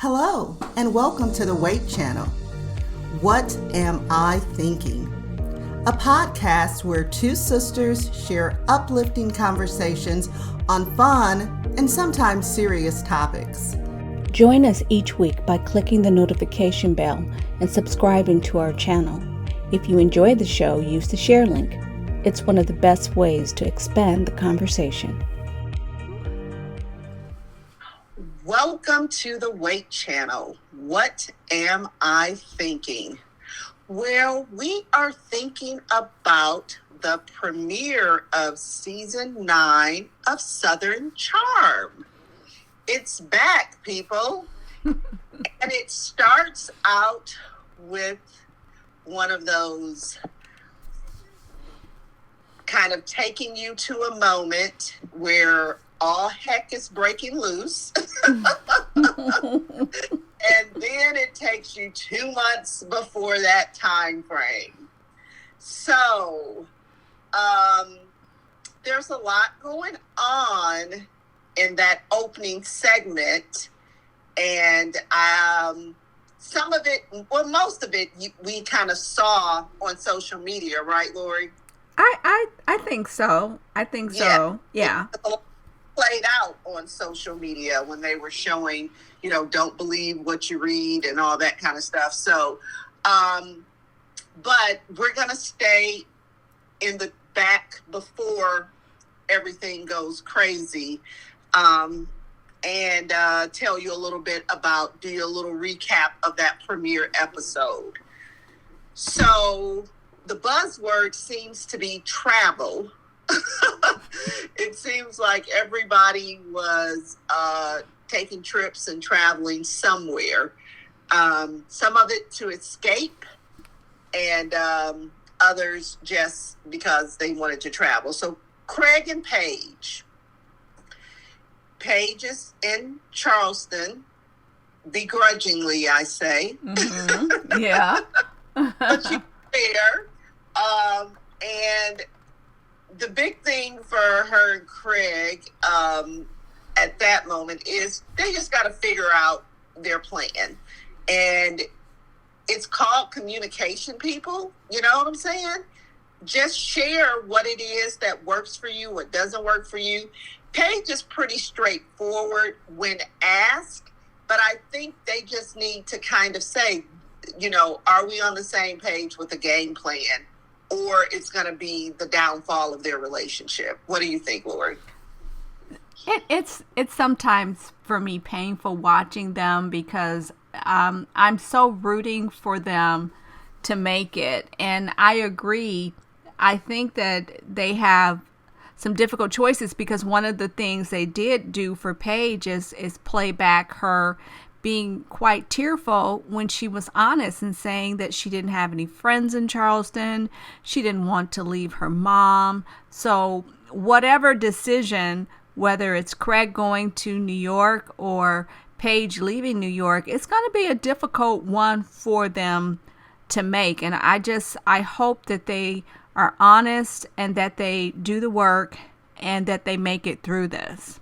Hello, and welcome to the W.A.I.T channel. What Am I Thinking? A podcast where two sisters share uplifting conversations on fun and sometimes serious topics. Join us each week by clicking the notification bell and subscribing to our channel. If you enjoy the show, use the share link. It's one of the best ways to expand the conversation. Welcome to the W.A.I.T channel. What am I thinking? Well, we are thinking about the premiere of season 9 of Southern Charm. It's back, people. And it starts out with one of those kind of taking you to a moment where all heck is breaking loose. And then it takes you 2 months before that time frame. So, there's a lot going on in that opening segment. And some of it, well, most of it, we kind of saw on social media, right, Lori? I think so. Yeah. Played out on social media when they were showing, don't believe what you read and all that kind of stuff. So, but we're going to stay in the back before everything goes crazy, and tell you a little bit about, do a little recap of that premiere episode. So the buzzword seems to be travel. It seems like everybody was taking trips and traveling somewhere. Some of it to escape, and others just because they wanted to travel. So Craig and Paige. Paige is in Charleston, begrudgingly, I say. Mm-hmm. Yeah. But she's there. And the big thing for her and Craig at that moment is they just got to figure out their plan. And it's called communication, people. You know what I'm saying? Just share what it is that works for you, what doesn't work for you. Paige is pretty straightforward when asked, but I think they just need to kind of say, are we on the same page with the game plan? Or it's going to be the downfall of their relationship. What do you think, Lori? It's sometimes for me painful watching them because I'm so rooting for them to make it. And I agree. I think that they have some difficult choices because one of the things they did do for Paige is play back her being quite tearful when she was honest and saying that she didn't have any friends in Charleston. She didn't want to leave her mom. So whatever decision, whether it's Craig going to New York or Paige leaving New York, it's going to be a difficult one for them to make. And I hope that they are honest and that they do the work and that they make it through this.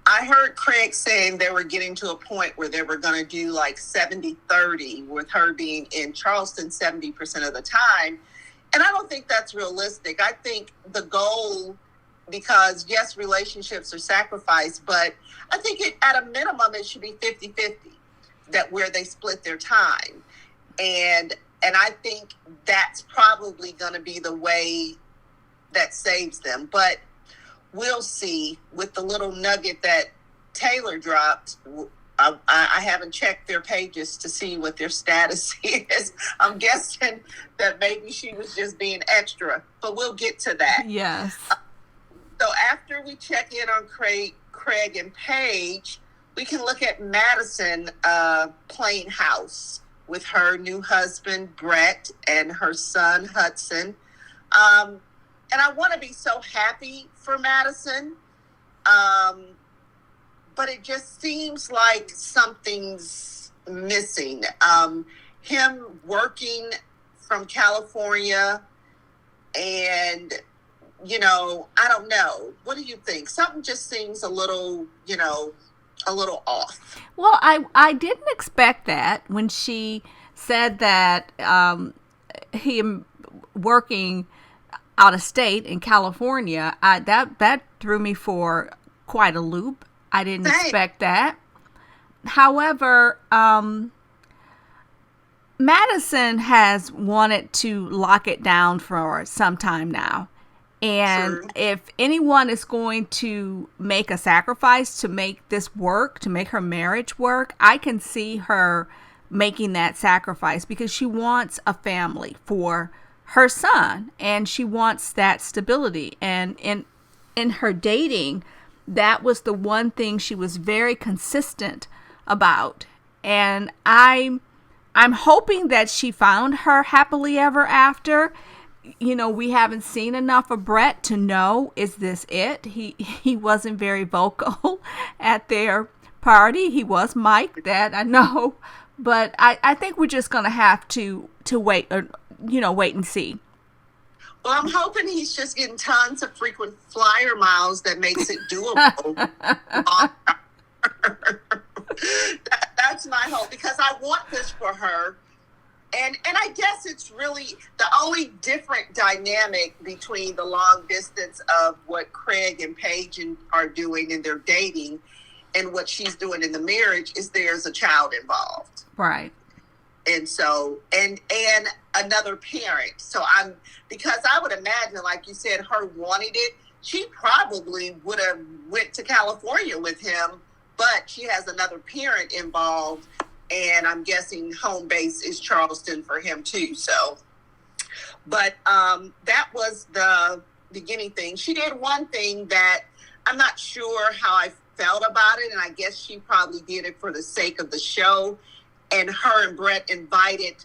I heard Craig saying they were getting to a point where they were going to do like 70-30 with her being in Charleston 70% of the time. And I don't think that's realistic. I think the goal, because yes, relationships are sacrificed, but I think at a minimum, it should be 50-50 that where they split their time. And I think that's probably going to be the way that saves them. But we'll see with the little nugget that Taylor dropped. I haven't checked their pages to see what their status is. I'm guessing that maybe she was just being extra, but we'll get to that. Yes. So after we check in on Craig and Paige, we can look at Madison playing house with her new husband, Brett, and her son, Hudson. And I want to be so happy for Madison, but it just seems like something's missing. Him working from California and, I don't know. What do you think? Something just seems a little, a little off. Well, I didn't expect that when she said that him working out of state in California. That threw me for quite a loop. I didn't Same. expect that. However, Madison has wanted to lock it down for some time now. And True. if anyone is going to make a sacrifice to make this work, to make her marriage work, I can see her making that sacrifice because she wants a family for her son and she wants that stability. And in her dating, that was the one thing she was very consistent about. And I'm hoping that she found her happily ever after. You know, we haven't seen enough of Brett to know, is this it? He wasn't very vocal at their party. He was Mike, that I know. But I think we're just going to have to wait, wait and see. Well, I'm hoping he's just getting tons of frequent flyer miles that makes it doable. That's my hope, because I want this for her. And I guess it's really the only different dynamic between the long distance of what Craig and Paige are doing in their dating and what she's doing in the marriage is there's a child involved. Right. And so, and another parent. So because I would imagine, like you said, her wanting it, she probably would have went to California with him, but she has another parent involved. And I'm guessing home base is Charleston for him too. So, but that was the beginning thing. She did one thing that I'm not sure how I felt about it. And I guess she probably did it for the sake of the show. And her and Brett invited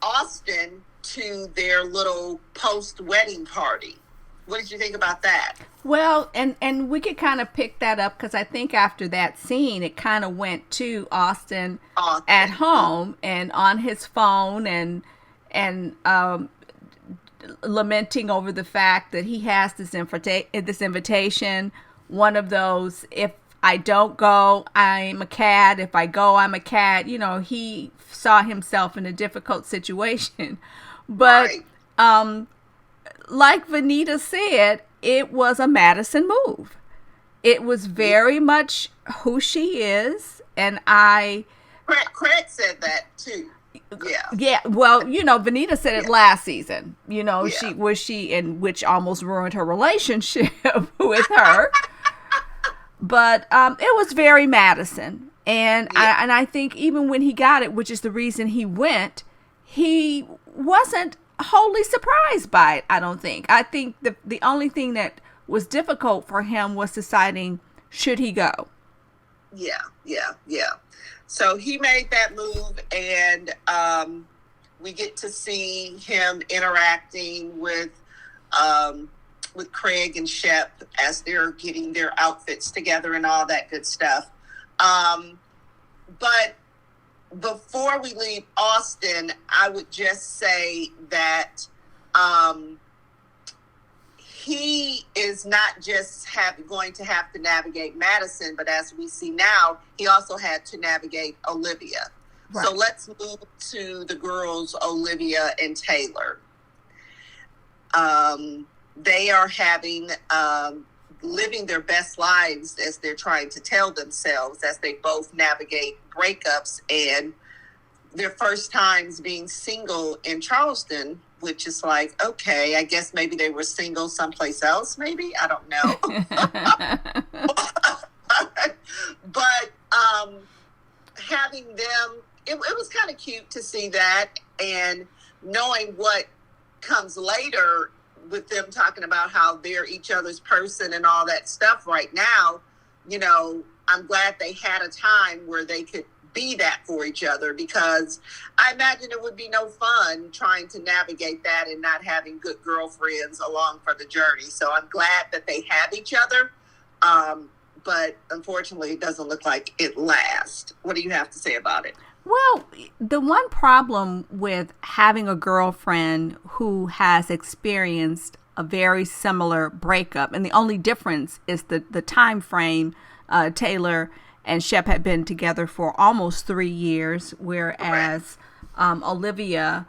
Austin to their little post-wedding party. What did you think about that? Well, and we could kind of pick that up because I think after that scene, it kind of went to Austin at home and on his phone and lamenting over the fact that he has this invitation. One of those, if I don't go, I'm a cat. If I go, I'm a cat. You know, he saw himself in a difficult situation. But right. Like Vanita said, it was a Madison move. It was very much who she is. And Craig said that too. Yeah. Yeah. Well, Vanita said it last season. Yeah. She which almost ruined her relationship with her. But it was very Madison. And I think even when he got it, which is the reason he went, he wasn't wholly surprised by it, I don't think. I think the only thing that was difficult for him was deciding, should he go? Yeah. So he made that move, and we get to see him interacting with Craig and Shep as they're getting their outfits together and all that good stuff. But before we leave Austin, I would just say that he is not just going to have to navigate Madison, but as we see now, he also had to navigate Olivia. Right. So let's move to the girls, Olivia and Taylor. They are living their best lives as they're trying to tell themselves as they both navigate breakups and their first times being single in Charleston, which is like, okay, I guess maybe they were single someplace else, maybe. I don't know. But having them, it was kind of cute to see that, and knowing what comes later with them talking about how they're each other's person and all that stuff right now, I'm glad they had a time where they could be that for each other, because I imagine it would be no fun trying to navigate that and not having good girlfriends along for the journey. So I'm glad that they have each other. But unfortunately, it doesn't look like it lasts. What do you have to say about it? Well, the one problem with having a girlfriend who has experienced a very similar breakup, and the only difference is the time frame. Taylor and Shep had been together for almost 3 years, whereas Olivia,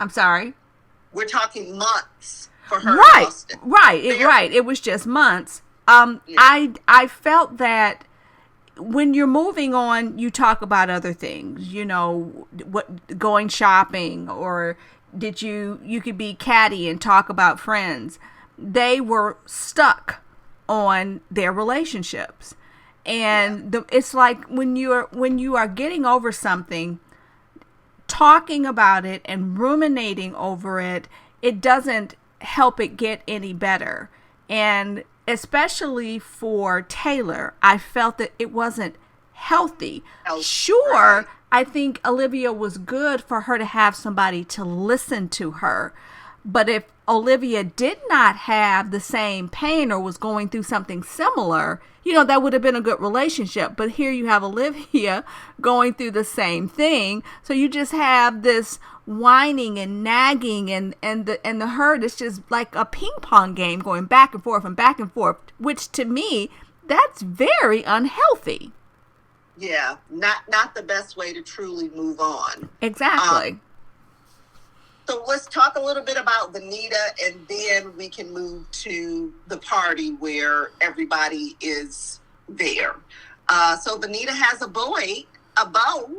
I'm sorry. We're talking months for her. Right, right. It was just months. I felt that when you're moving on, you talk about other things, what going shopping, or you could be catty and talk about friends. They were stuck on their relationships. And it's like when you are getting over something, talking about it and ruminating over it, it doesn't help it get any better. And especially for Taylor, I felt that it wasn't healthy. Sure, I think Olivia was good for her to have somebody to listen to her. But if Olivia did not have the same pain or was going through something similar, that would have been a good relationship. But here you have Olivia going through the same thing. So you just have this whining and nagging, and the hurt is just like a ping pong game going back and forth, which to me, that's very unhealthy. Yeah, not the best way to truly move on. Exactly. So let's talk a little bit about Vanita, and then we can move to the party where everybody is there. So Vanita has a bow.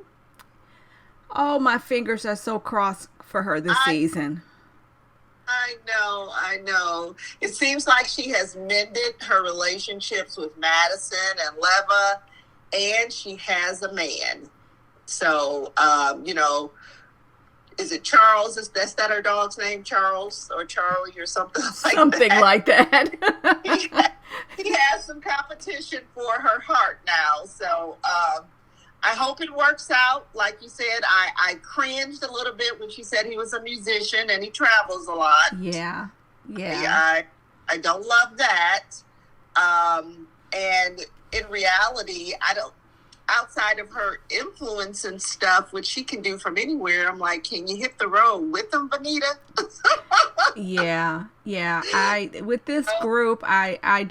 Oh, my fingers are so crossed for her this season. I know. It seems like she has mended her relationships with Madison and Leva, and she has a man. So, is it Charles? That's that her dog's name, Charles or Charlie or something like that? Something like that. he has some competition for her heart now. So I hope it works out. Like you said, I cringed a little bit when she said he was a musician and he travels a lot. Yeah. I don't love that. And in reality, outside of her influence and stuff, which she can do from anywhere, I'm like, can you hit the road with them, Vanita? Yeah. With this group, I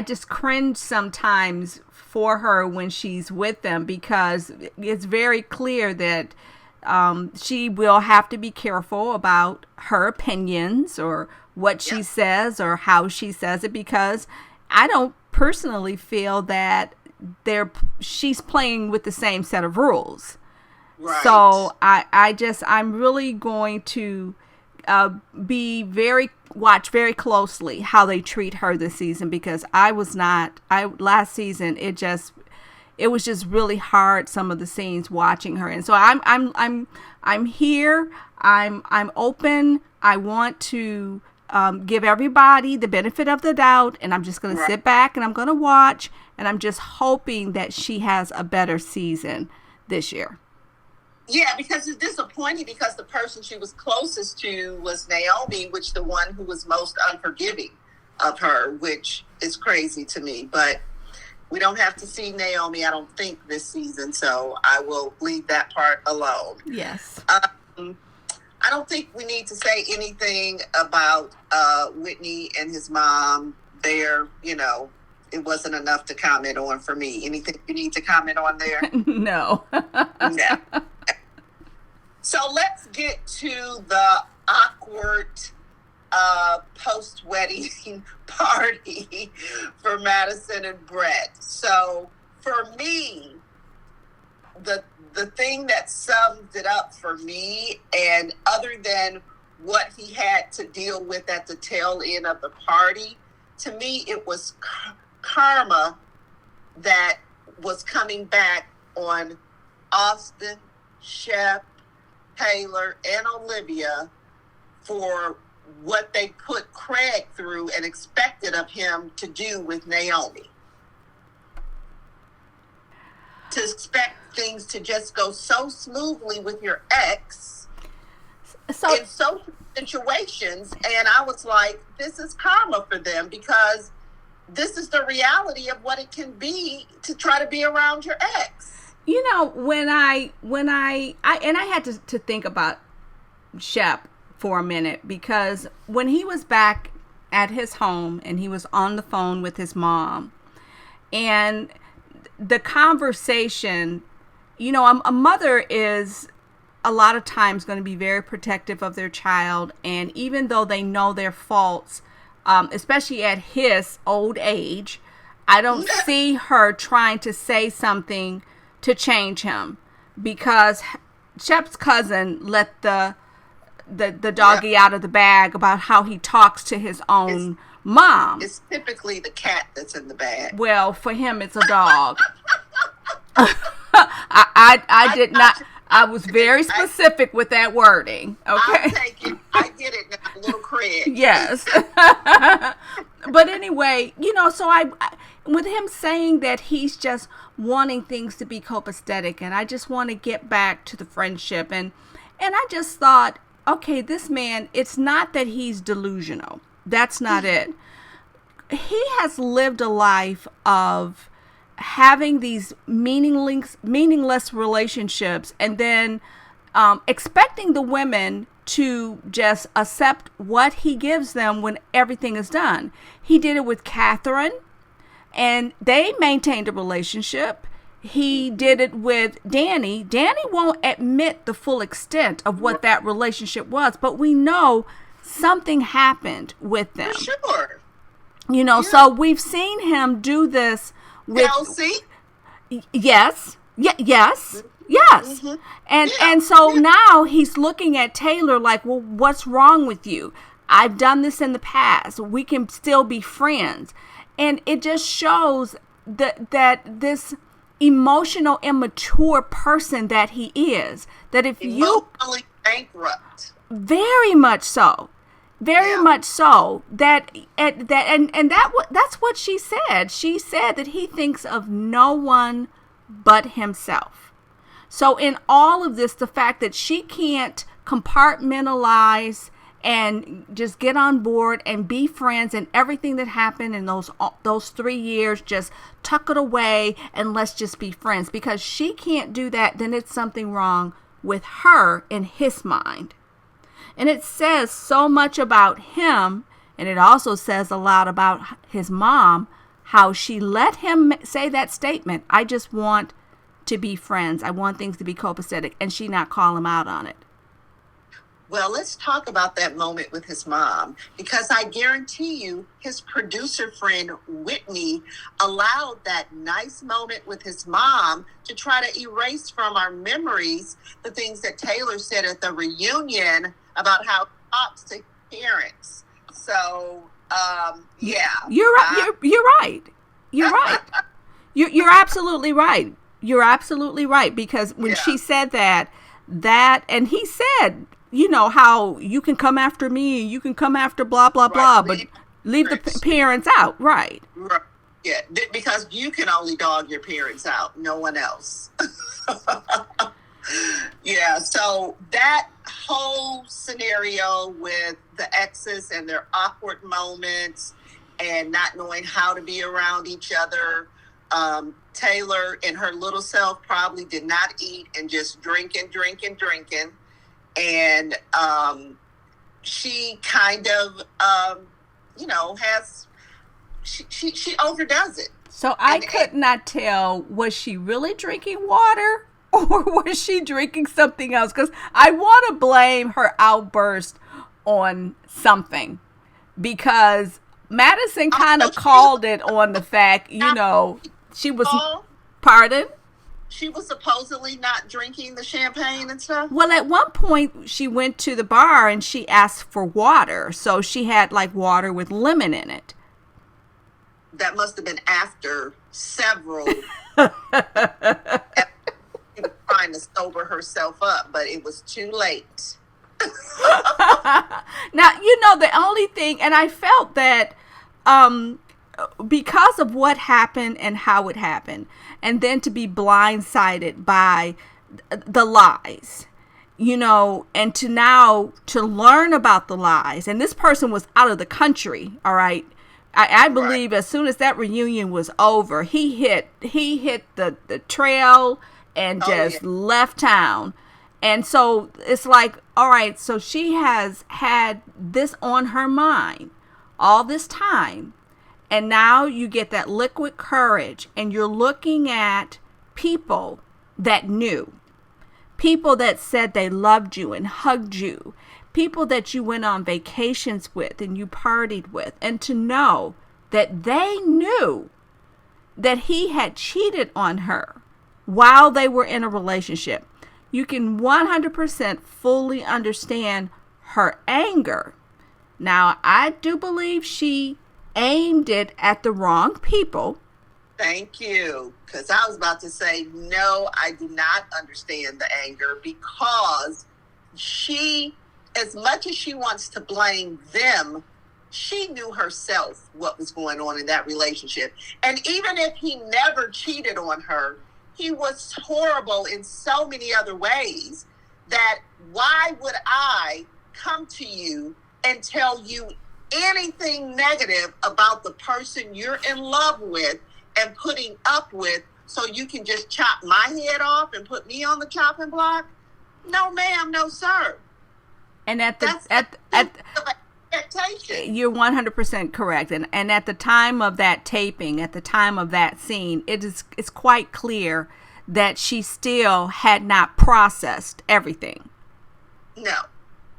just cringe sometimes for her when she's with them, because it's very clear that she will have to be careful about her opinions or what she says or how she says it, because I don't personally feel that she's playing with the same set of rules. Right. So I'm really going to watch very closely how they treat her this season, because last season it was just really hard, some of the scenes watching her. And so I'm here. I'm open. I want to give everybody the benefit of the doubt, and I'm just going to sit back and I'm going to watch, and I'm just hoping that she has a better season this year. Yeah, because it's disappointing, because the person she was closest to was Naomi, which the one who was most unforgiving of her, which is crazy to me. But we don't have to see Naomi, I don't think, this season, so I will leave that part alone. Yes. I don't think we need to say anything about Whitney and his mom there. It wasn't enough to comment on for me. Anything you need to comment on there? No. Yeah. So let's get to the awkward post-wedding party for Madison and Brett. So for me, the thing that sums it up for me, and other than what he had to deal with at the tail end of the party, to me, it was karma that was coming back on Austin, Shep, Taylor, and Olivia for what they put Craig through and expected of him to do with Naomi. To expect things to just go so smoothly with your ex in social situations. And I was like, this is karma for them, because this is the reality of what it can be to try to be around your ex. And I had to think about Shep for a minute, because when he was back at his home and he was on the phone with his mom, and the conversation, a mother is a lot of times going to be very protective of their child. And even though they know their faults, especially at his old age, I don't see her trying to say something to change him, because Shep's cousin let the doggy out of the bag about how he talks to his own mom. It's typically the cat that's in the bag. Well, for him, it's a dog. I did not. I was very specific with that wording. Okay. I'll take it. I get it now, little Craig. Yes. But anyway, so I with him saying that he's just wanting things to be copacetic, and I just want to get back to the friendship, and I just thought, okay, this man, it's not that he's delusional. That's not it. He has lived a life of having these meaningless relationships, and then expecting the women to just accept what he gives them when everything is done. He did it with Catherine, and they maintained a relationship. He did it with Danny. Danny won't admit the full extent of what that relationship was, but we know something happened with them. For sure. So we've seen him do this with Kelsey. Yes. Yes. Yes. Mm-hmm. And so now he's looking at Taylor like, well, what's wrong with you? I've done this in the past. We can still be friends. And it just shows that this emotional, immature person that he is, that if emotionally bankrupt. Very much so. Very much so. That's what she said. She said that he thinks of no one but himself. So in all of this, the fact that she can't compartmentalize and just get on board and be friends, and everything that happened in those 3 years, just tuck it away and let's just be friends, because she can't do that, then it's something wrong with her in his mind. And it says so much about him, and it also says a lot about his mom, how she let him say that statement, I just want to be friends, I want things to be copacetic, and she not call him out on it. Well, let's talk about that moment with his mom, because I guarantee you his producer friend Whitney allowed that nice moment with his mom to try to erase from our memories the things that Taylor said at the reunion about how he talks to parents. So, yeah. You're right. You're right. You're right. You're absolutely right. You're absolutely right, because when she said that, and he said, how you can come after me, you can come after blah, blah, blah, but leave the parents out. Right. Right. Yeah, because you can only dog your parents out, no one else. Yeah, so that whole scenario with the exes and their awkward moments and not knowing how to be around each other, Taylor and her little self probably did not eat and just drinking. And she kind of, she overdoes it. So I could not tell, was she really drinking water or was she drinking something else? Because I want to blame her outburst on something, because Madison kind of called it on the fact, she was, pardon? She was supposedly not drinking the champagne and stuff. Well, at one point she went to the bar and she asked for water. So she had like water with lemon in it. That must have been after several trying to sober herself up, but it was too late. Now, the only thing, and I felt that because of what happened and how it happened, and then to be blindsided by the lies, and to learn about the lies. And this person was out of the country, all right? I believe as soon as that reunion was over, he hit the trail, and Oh, yeah. just left town. And so it's like, all right, so she has had this on her mind all this time. And now you get that liquid courage, and you're looking at people that knew, people that said they loved you and hugged you, people that you went on vacations with and you partied with, and to know that they knew that he had cheated on her while they were in a relationship. You can 100% fully understand her anger. Now, I do believe she aimed it at the wrong people. Thank you. Because I was about to say, no, I do not understand the anger, because she, as much as she wants to blame them, she knew herself what was going on in that relationship. And even if he never cheated on her, he was horrible in so many other ways that why would I come to you and tell you anything negative about the person you're in love with and putting up with, so you can just chop my head off and put me on the chopping block? No, ma'am, no, sir. And at the That's expectation. you're 100% correct. And at the time of that taping, at the time of that scene, it's quite clear that she still had not processed everything. No,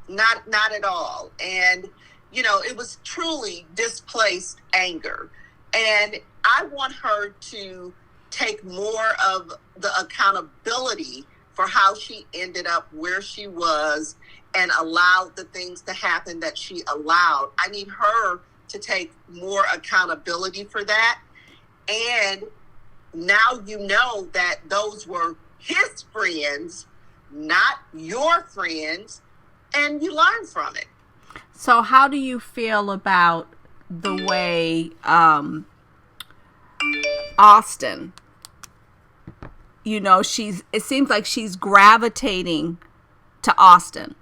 not at all. And it was truly displaced anger. And I want her to take more of the accountability for how she ended up where she was and allowed the things to happen that she allowed. I need her to take more accountability for that. And now you know that those were his friends, not your friends, and you learn from it. So how do you feel about the way Austin, it seems like she's gravitating to Austin?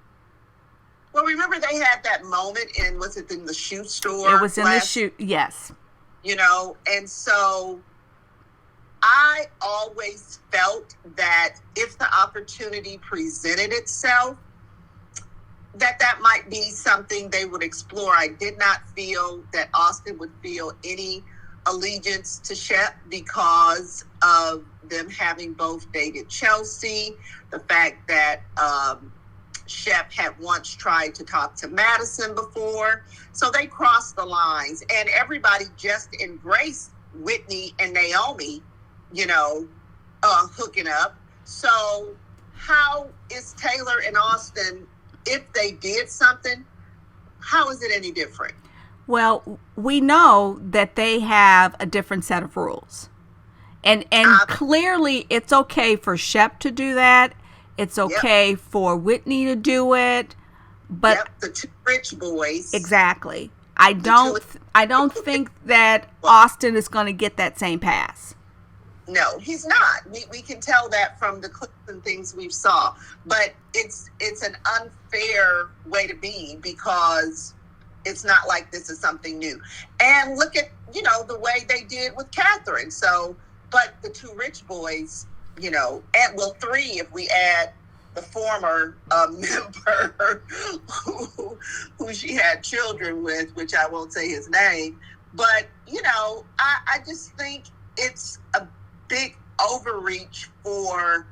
Well, remember they had that moment was it in the shoe store? It was in the shoe, yes. And so I always felt that if the opportunity presented itself, that might be something they would explore. I did not feel that Austin would feel any allegiance to Shep because of them having both dated Chelsea, the fact that Shep had once tried to talk to Madison before. So they crossed the lines, and everybody just embraced Whitney and Naomi, hooking up. So how is Taylor and Austin, if they did something, how is it any different? Well, we know that they have a different set of rules. And clearly it's okay for Shep to do that. It's okay for Whitney to do it. But the two rich boys. Exactly. I don't think that Austin is going to get that same pass. No, he's not. We can tell that from the clips and things we saw. But it's an unfair way to be, because it's not like this is something new. And look at, the way they did with Catherine. So, but the two rich boys, and three if we add the former member who she had children with, which I won't say his name. But, I just think it's a big overreach for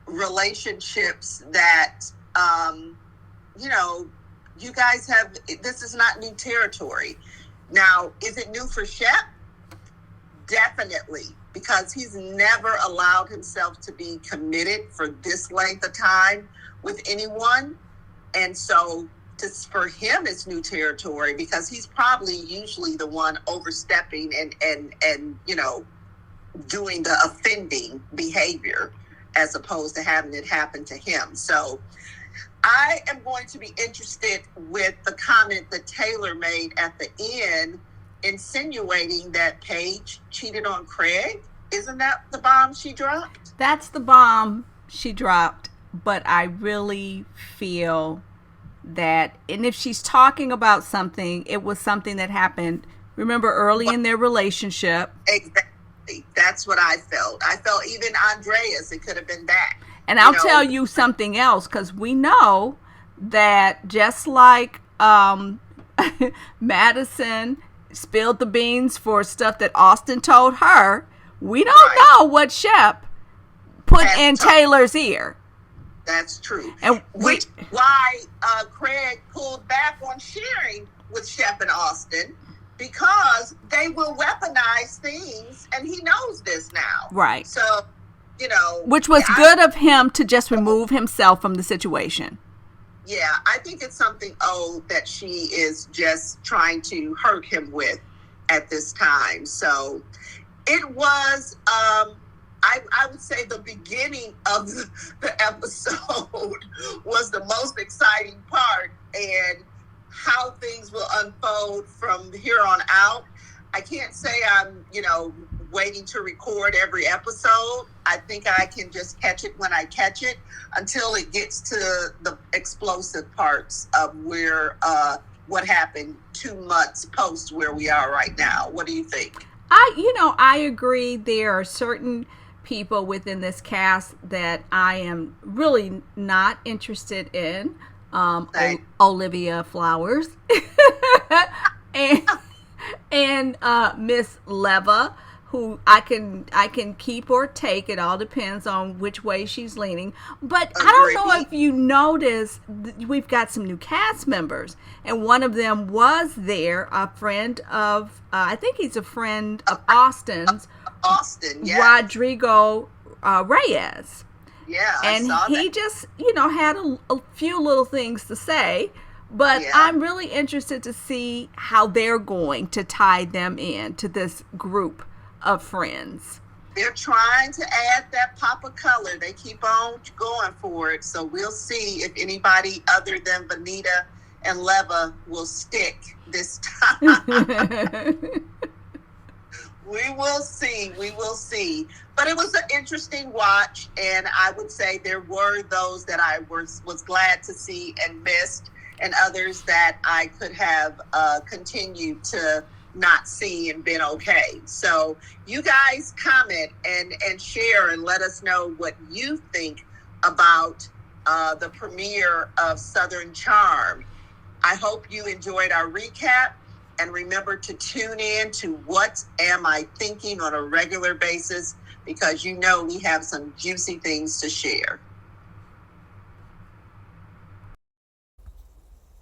relationships that, you guys have. This is not new territory. Now, is it new for Shep? Definitely, because he's never allowed himself to be committed for this length of time with anyone. And so for him, it's new territory, because he's probably usually the one overstepping and doing the offending behavior, as opposed to having it happen to him. So I am going to be interested with the comment that Taylor made at the end, insinuating that Paige cheated on Craig. Isn't that the bomb she dropped? That's the bomb she dropped. But I really feel that, and if she's talking about something, it was something that happened, remember, early in their relationship. Exactly. That's what I felt. I felt even Andreas, it could have been that. And I'll tell you something else, because we know that just like Madison spilled the beans for stuff that Austin told her, we don't know what Shep put in Taylor's ear. That's true. And which why Craig pulled back on sharing with Shep and Austin, because they will weaponize things, and he knows this now. Right. So, which was good of him to just remove himself from the situation. Yeah, I think it's something old that she is just trying to hurt him with at this time. So it was, I would say the beginning of the episode was the most exciting part, and how things will unfold from here on out. I can't say I'm, waiting to record every episode. I think I can just catch it when I catch it, until it gets to the explosive parts of where what happened 2 months post where we are right now. What do you think? I agree. There are certain people within this cast that I am really not interested in. Olivia Flowers and Miss Leva, who I can keep or take. It all depends on which way she's leaning. But I don't know if you noticed, we've got some new cast members, and one of them was there, a friend of I think he's a friend of Austin's. Austin, yeah. Rodrigo Reyes. Yeah, and he just, had a few little things to say, but I'm really interested to see how they're going to tie them in to this group of friends. They're trying to add that pop of color. They keep on going for it. So we'll see if anybody other than Vanita and Leva will stick this time. We will see. We will see. But it was an interesting watch, and I would say there were those that I was glad to see and missed, and others that I could have continued to not see and been okay. So you guys comment and share and let us know what you think about the premiere of Southern Charm. I hope you enjoyed our recap. And remember to tune in to What Am I Thinking on a regular basis, because we have some juicy things to share.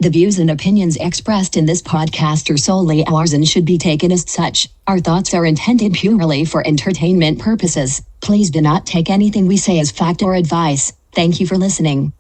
The views and opinions expressed in this podcast are solely ours and should be taken as such. Our thoughts are intended purely for entertainment purposes. Please do not take anything we say as fact or advice. Thank you for listening.